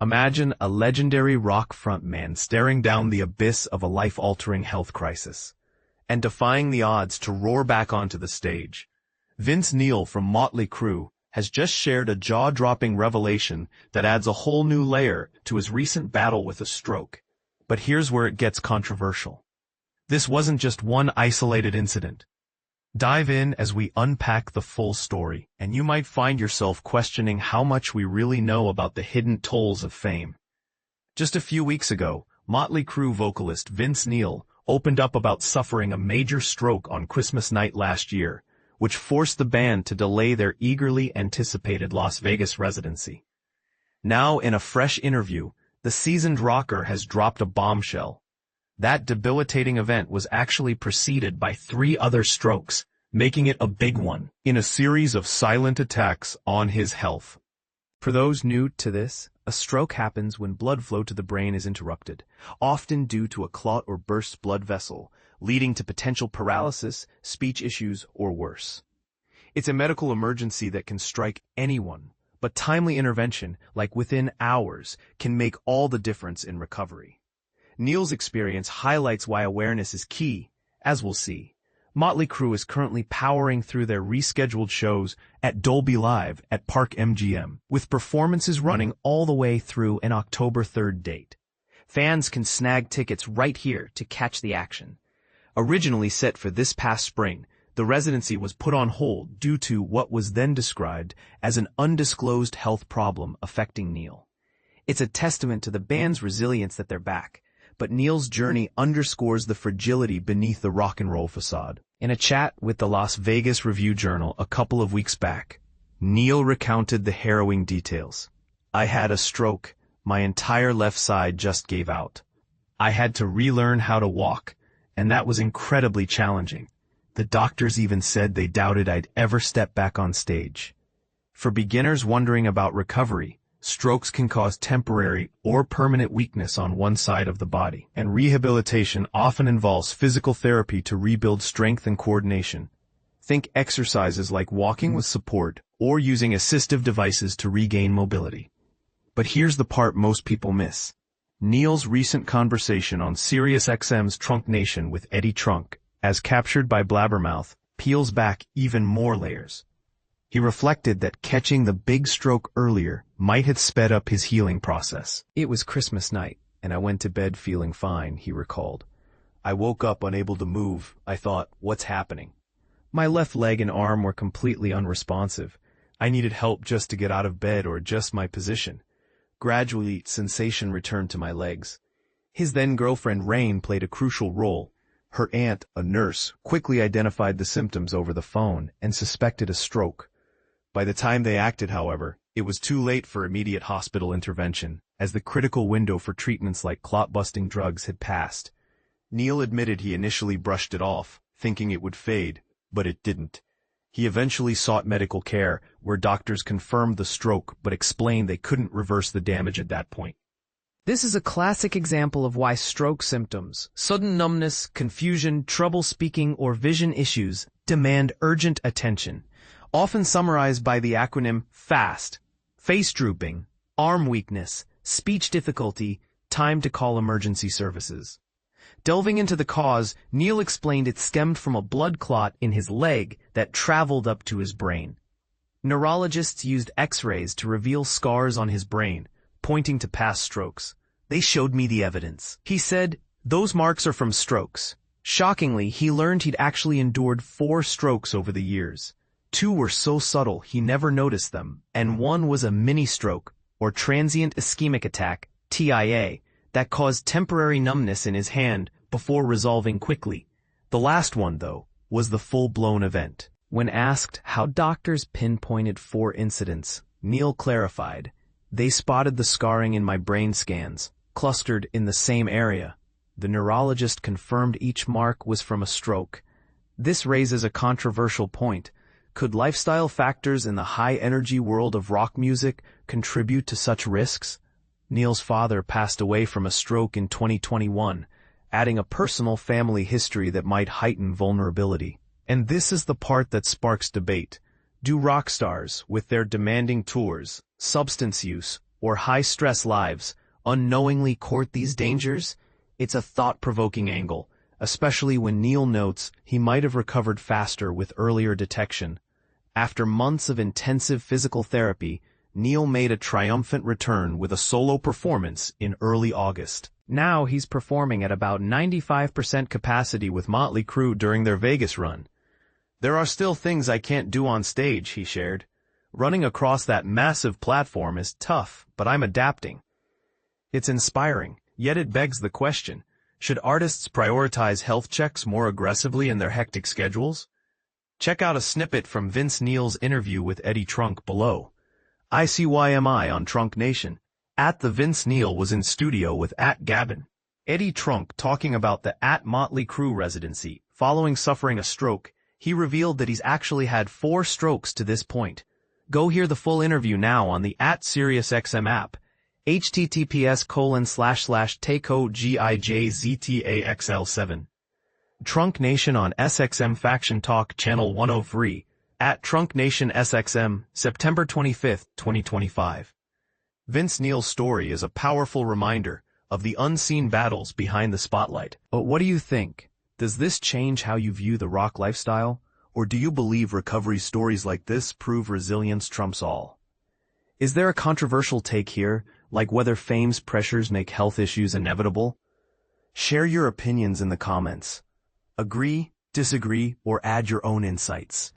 Imagine a legendary rock frontman staring down the abyss of a life-altering health crisis and defying the odds to roar back onto the stage. Vince Neil from Mötley Crüe has just shared a jaw-dropping revelation that adds a whole new layer to his recent battle with a stroke. But here's where it gets controversial. This wasn't just one isolated incident. Dive in as we unpack the full story, and you might find yourself questioning how much we really know about the hidden tolls of fame. Just a few weeks ago, Mötley Crüe vocalist Vince Neil opened up about suffering a major stroke on Christmas night last year, which forced the band to delay their eagerly anticipated Las Vegas residency. Now, in a fresh interview, the seasoned rocker has dropped a bombshell. That debilitating event was actually preceded by 3 other strokes, making it a big one in a series of silent attacks on his health. For those new to this, a stroke happens when blood flow to the brain is interrupted, often due to a clot or burst blood vessel, leading to potential paralysis, speech issues, or worse. It's a medical emergency that can strike anyone, but timely intervention, like within hours, can make all the difference in recovery. Neil's experience highlights why awareness is key, as we'll see. Mötley Crüe is currently powering through their rescheduled shows at Dolby Live at Park MGM, with performances running all the way through an October 3rd date. Fans can snag tickets right here to catch the action. Originally set for this past spring, the residency was put on hold due to what was then described as an undisclosed health problem affecting Neil. It's a testament to the band's resilience that they're back, but Neil's journey underscores the fragility beneath the rock and roll facade. In a chat with the Las Vegas Review-Journal a couple of weeks back, Neil recounted the harrowing details. "I had a stroke. My entire left side just gave out. I had to relearn how to walk, and that was incredibly challenging. The doctors even said they doubted I'd ever step back on stage." For beginners wondering about recovery, strokes can cause temporary or permanent weakness on one side of the body, and rehabilitation often involves physical therapy to rebuild strength and coordination. Think exercises like walking with support or using assistive devices to regain mobility. But here's the part most people miss. Neil's recent conversation on SiriusXM's Trunk Nation with Eddie Trunk, as captured by Blabbermouth, peels back even more layers. He reflected that catching the big stroke earlier might have sped up his healing process. "It was Christmas night, and I went to bed feeling fine," he recalled. "I woke up unable to move. I thought, what's happening? My left leg and arm were completely unresponsive. I needed help just to get out of bed or adjust my position. Gradually, sensation returned to my legs." His then-girlfriend Rain played a crucial role. Her aunt, a nurse, quickly identified the symptoms over the phone and suspected a stroke. By the time they acted, however, it was too late for immediate hospital intervention, as the critical window for treatments like clot-busting drugs had passed. Neil admitted he initially brushed it off, thinking it would fade, but it didn't. He eventually sought medical care, where doctors confirmed the stroke but explained they couldn't reverse the damage at that point. This is a classic example of why stroke symptoms, sudden numbness, confusion, trouble speaking, or vision issues demand urgent attention. Often summarized by the acronym FAST, face drooping, arm weakness, speech difficulty, time to call emergency services. Delving into the cause, Neil explained it stemmed from a blood clot in his leg that traveled up to his brain. Neurologists used X-rays to reveal scars on his brain, pointing to past strokes. "They showed me the evidence," he said. "Those marks are from strokes." Shockingly, he learned he'd actually endured 4 strokes over the years. 2 were so subtle he never noticed them, and 1 was a mini-stroke, or transient ischemic attack, TIA, that caused temporary numbness in his hand before resolving quickly. The last one, though, was the full-blown event. When asked how doctors pinpointed 4 incidents, Neil clarified, "They spotted the scarring in my brain scans, clustered in the same area. The neurologist confirmed each mark was from a stroke." This raises a controversial point. Could lifestyle factors in the high-energy world of rock music contribute to such risks? Neil's father passed away from a stroke in 2021, adding a personal family history that might heighten vulnerability. And this is the part that sparks debate. Do rock stars, with their demanding tours, substance use, or high-stress lives unknowingly court these dangers? It's a thought-provoking angle, especially when Neil notes he might have recovered faster with earlier detection. After months of intensive physical therapy, Neil made a triumphant return with a solo performance in early August. Now he's performing at about 95% capacity with Mötley Crüe during their Vegas run. "There are still things I can't do on stage," he shared. "Running across that massive platform is tough, but I'm adapting." It's inspiring, yet it begs the question, should artists prioritize health checks more aggressively in their hectic schedules? Check out a snippet from Vince Neil's interview with Eddie Trunk below. ICYMI on Trunk Nation. The Vince Neil was in studio with Gavin. Eddie Trunk talking about the Mötley Crüe residency. Following suffering a stroke, he revealed that he's actually had 4 strokes to this point. Go hear the full interview now on the SiriusXM app. https://takogijztaxl7. Trunk Nation on SXM Faction Talk Channel 103, Trunk Nation SXM, September 25, 2025. Vince Neil's story is a powerful reminder of the unseen battles behind the spotlight. But what do you think? Does this change how you view the rock lifestyle? Or do you believe recovery stories like this prove resilience trumps all? Is there a controversial take here, like whether fame's pressures make health issues inevitable? Share your opinions in the comments. Agree, disagree, or add your own insights.